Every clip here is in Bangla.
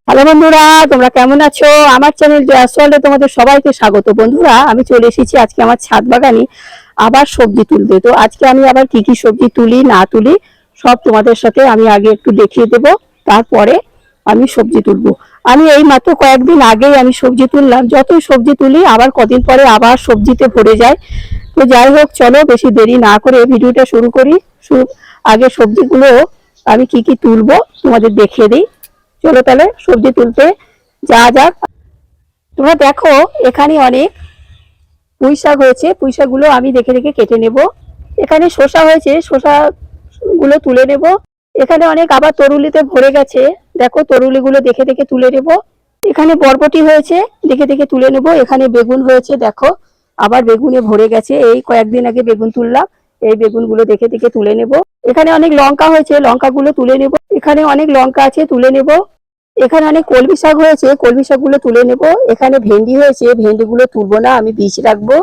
হ্যালো বন্ধুরা, তোমরা কেমন আছো? আমার চ্যানেল জয়াস ওয়ার্ল্ডে তোমাদের সবাইকে স্বাগত। বন্ধুরা, আমি চলে এসেছি আজকে আমার ছাদ বাগানে আবার সবজি তুলতে। তো আজকে আমি আবার কি কি সবজি তুলি না তুলি সব তোমাদের সাথে আমি আগে একটু দেখিয়ে দেব, তারপরে আমি সবজি তুলবো। আমি এই মাত্র কয়েকদিন আগেই আমি সবজি তুললাম। যতই সবজি তুলি আবার কদিন পরে আবার সবজিতে ভরে যায়। তো যাই হোক, চলো বেশি দেরি না করে ভিডিওটা শুরু করি। আগে সবজিগুলো আমি কি কি তুলবো তোমাদের দেখিয়ে দিই। চলো তাহলে সবজি তুলতে যাওয়া যাক। তোমরা দেখো, এখানে অনেক পুঁই শাক হয়েছে। পুঁই শাকগুলো আমি দেখে দেখে কেটে নেব। এখানে শসা হয়েছে, শসা গুলো তুলে নেব। এখানে অনেক আবার তরুলিতে ভরে গেছে, দেখো তরুলিগুলো দেখে দেখে তুলে নেব। এখানে বরবটি হয়েছে, দেখে দেখে তুলে নেব। এখানে বেগুন হয়েছে, দেখো আবার বেগুনে ভরে গেছে। এই কয়েকদিন আগে বেগুন তুললাম, এই বেগুনগুলো দেখে দেখে তুলে নেব। এখানে অনেক লঙ্কা হয়েছে, লঙ্কাগুলো তুলে নেব। এখানে অনেক লঙ্কা আছে, তুলে নেব। এখানে অনেক কলমি শাক হয়েছে, কলমি শাকগুলো তুলে নেব। এখানে ভেন্ডি হয়েছে, ভেন্ডিগুলো তুলবো না, আমি বীজ রাখবো।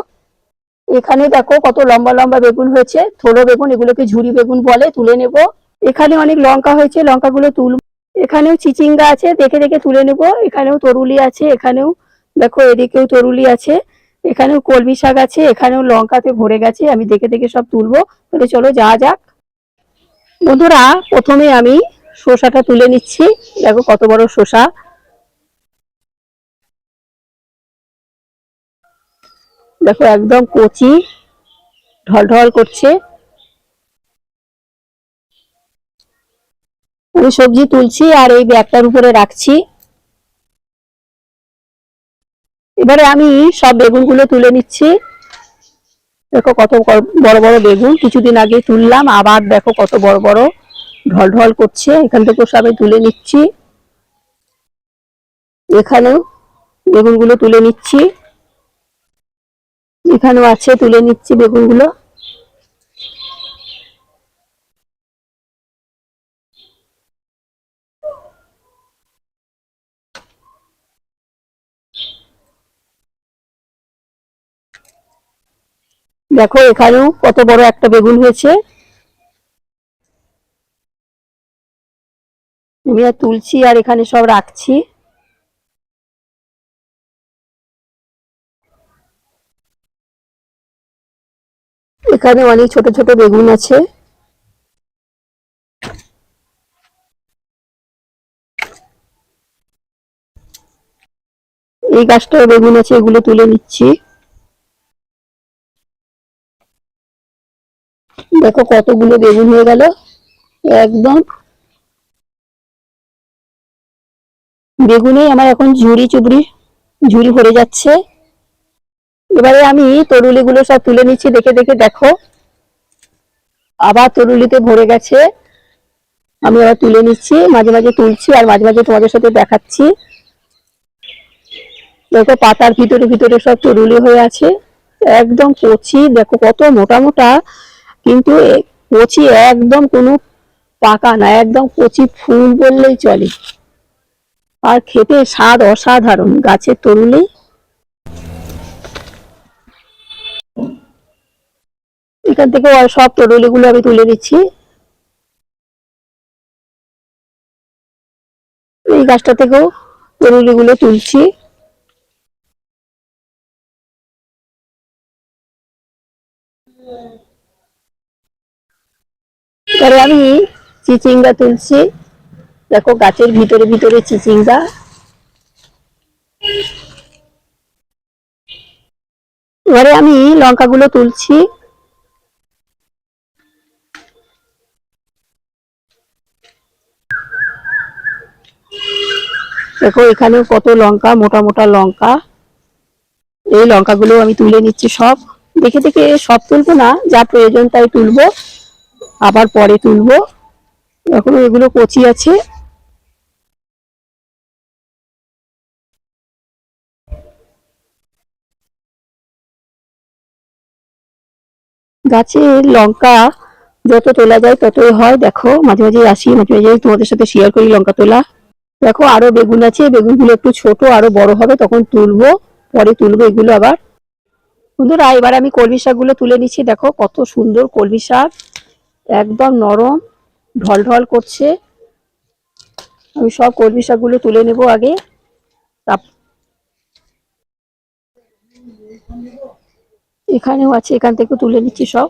এখানে দেখো কত লম্বা লম্বা বেগুন হয়েছে, থোড়ো বেগুন, এগুলোকে ঝুরি বেগুন বলে, তুলে নেব। এখানে অনেক লঙ্কা হয়েছে, লঙ্কাগুলো তুলব। এখানেও চিচিঙ্গা আছে, দেখে দেখে তুলে নেব। এখানেও তরুলি আছে, এখানেও দেখো এদিকেও তরুলি আছে। এখানেও কলমি শাক আছে, এখানেও লঙ্কাতে ভরে গেছে, আমি দেখে দেখে সব তুলবো। তাহলে চলো যাওয়া যাক। বন্ধুরা, প্রথমে আমি শসাটা তুলে নিচ্ছি। দেখো কত বড় শসা, দেখো একদম কচি, ঢলঢল করছে। আমি সবজি তুলছি আর এই ব্যাগটার উপরে রাখছি। এবারে আমি সব বেগুনগুলো তুলে নিচ্ছি। দেখো কত বড় বড় বেগুন, কিছুদিন আগে তুললাম, আবার দেখো কত বড় বড় ঢলঢল করছে। এখান থেকে সব তুলে নিচ্ছি। এখানেও বেগুনগুলো তুলে নিচ্ছি, এখানেও আছে, তুলে নিচ্ছি বেগুনগুলো। দেখো এখানেও কত বড় একটা বেগুন হয়েছে। আমি আর তুলছি আর এখানে সব রাখছি। এখানে অনেক ছোট ছোট বেগুন আছে। এই গাছটাও বেগুন আছে, এগুলো তুলে নিচ্ছি। দেখো কতগুলো বেগুন হয়ে গেল একদম। বেগুনেই আমার এখন ঝুড়ি চুবড়ি ঝুড়ি ভরে যাচ্ছে। এবারে আমি তরুলিগুলো সব তুলে নিচ্ছি, দেখে দেখে। দেখো আবার তরুলিতে ভরে গেছে, আমি আবার তুলে নিচ্ছি। মাঝে মাঝে তুলছি আর মাঝে মাঝে তোমাদের সাথে দেখাচ্ছি। দেখো পাতার ভিতরে ভিতরে সব তরুলি হয়ে আছে, একদম কচি। দেখো কত মোটা মোটা, কিন্তু কচি একদম, কোনো পাকা না, একদম কচি ফুল বললেই চলে। আর খেতে স্বাদ অসাধারণ গাছের তরুলি। এখান থেকে সব তরুলিগুলো আমি তুলে নিচ্ছি। এই গাছটা থেকেও তরুলিগুলো তুলছি। এবারে আমি চিচিঙ্গা তুলছি। দেখো গাছের ভিতরে ভিতরে চিচিঙ্গা। এবারে আমি লঙ্কাগুলো তুলছি। দেখো এখানেও কত লঙ্কা, মোটা মোটা লঙ্কা। এই লঙ্কাগুলো আমি তুলে নিচ্ছি সব। দেখে দেখে সব তুলবো না, যা প্রয়োজন তাই তুলবো, আবার পরে তুলবো। এখনো এগুলো কচি আছে। গাছে লঙ্কা যত তোলা যায় ততই হয়। দেখো মাঝে মাঝে আসি, মাঝে মাঝে তোমাদের সাথে শেয়ার করি লঙ্কা তোলা। দেখো আরো বেগুন আছে, বেগুনগুলো একটু ছোট, আরো বড় হবে তখন তুলবো, পরে তুলবো এগুলো আবার। বন্ধুরা, এবার আমি কলমি শাকগুলো তুলে নিচ্ছি। দেখো কত সুন্দর কলমি শাক, একদম নরম, ঢলঢল করছে। আমি সব কলমি শাকগুলো তুলে নেব আগে। এখানেও আছে, এখান থেকে তুলে নিচ্ছি সব।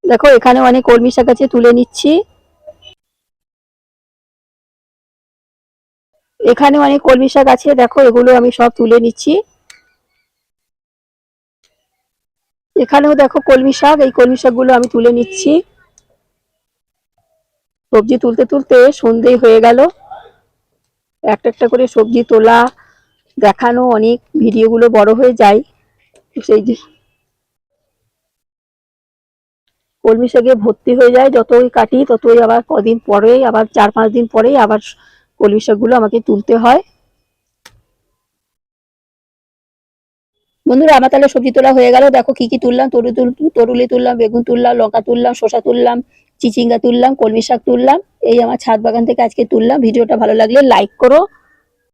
দেখো এখানে অনেক কলমি শাক আছে, তুলে নিচ্ছি। এখানে অনেক কলমি শাক আছে, দেখো এগুলো আমি সব তুলে নিচ্ছি। এখানেও দেখো কলমি শাক, এই কলমি শাকগুলো আমি তুলে নিচ্ছি। সবজি তুলতে তুলতে সন্ধে হয়ে গেল। একটা একটা করে সবজি তোলা, দেখানো, অনেক ভিডিওগুলো বড় হয়ে যায়। সেই যে কলমি শাকে ভর্তি হয়ে যায়, যতই কাটি ততই আবার কদিন পরেই, আবার 4-5 দিন পরেই আবার কলমি শাকগুলো আমাকে তুলতে হয়। বন্ধুরা আমার তাহলে সবজি তোলা হয়ে গেল। দেখো কি কি তুললাম, তরুলি তুললাম, বেগুন তুললাম, লঙ্কা তুললাম, শসা তুললাম, চিচিঙ্গা তুললাম, কলমি শাক তুললাম। এই আমার ছাদ বাগান থেকে আজকে তুললাম। ভিডিওটা ভালো লাগলে লাইক করো।